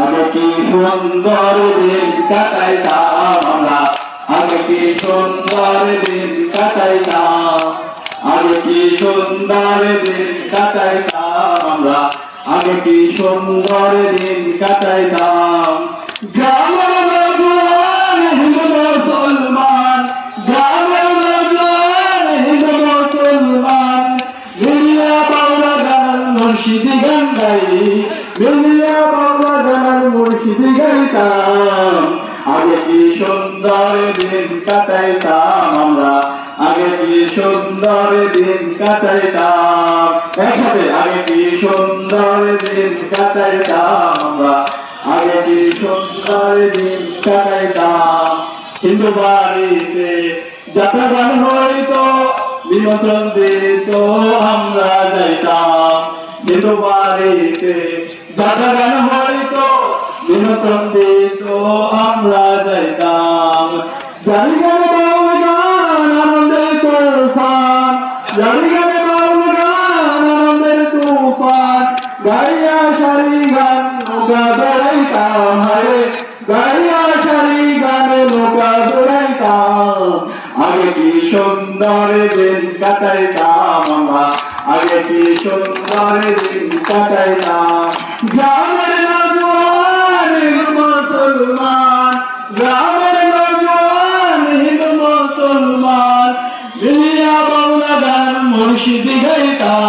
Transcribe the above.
আগে কি সুন্দর দিন কাটাইতাম আমরা, আগে কি সুন্দর দিন কাটাইতাম, আগে কি সুন্দর দিন কাটাইতাম আমরা, আগে কি সুন্দর দিন কাটাইতাম। গ্রামের নওজোয়ান হিন্দু মুসলমান, গ্রামের নওজোয়ান হিন্দু মুসলমান, মিলিয়া বাউলা গান মুর্শিদি গান গাই, মিলিয়া বাউলা গান মুর্শিদি গাইতাম। আগে কি সুন্দর দিন কাটাইতাম আমরা, আগে কি সুন্দর দিন কাটাইতাম। একসাথে আগে কি সুন্দর দিন কাটাইতাম আমরা, আগে কি সুন্দর দিন কাটাইতাম। হিন্দু বাড়িতে যাত্রা গান হইতো, নিমন্ত্রণ দিত আমরা যাইতাম। হিন্দু বাড়িতে যাত্রা গান হইতো, নিমন্ত্রণ দিত আমরা যাইতাম। জানি গানে বাউল গান আনন্দের তুফান, জানি গানে বাউল গান আনন্দের তুফান, গাইয়া সারি গান নৌকা বেড়াইতাম, হায় গাইয়া সারি গানে নৌকা বেড়াইতাম। আগে কি সুন্দর দিন কাটাইতাম আমরা, আগে কি সুন্দর দিন কাটাইতাম। গ্রামের নওজোয়ান হিন্দু মুসলমান, গ্রামের নওজোয়ান হিন্দু মুসলমান, মিলিয়া বাউলা গান মুর্শিদি গাইতাম।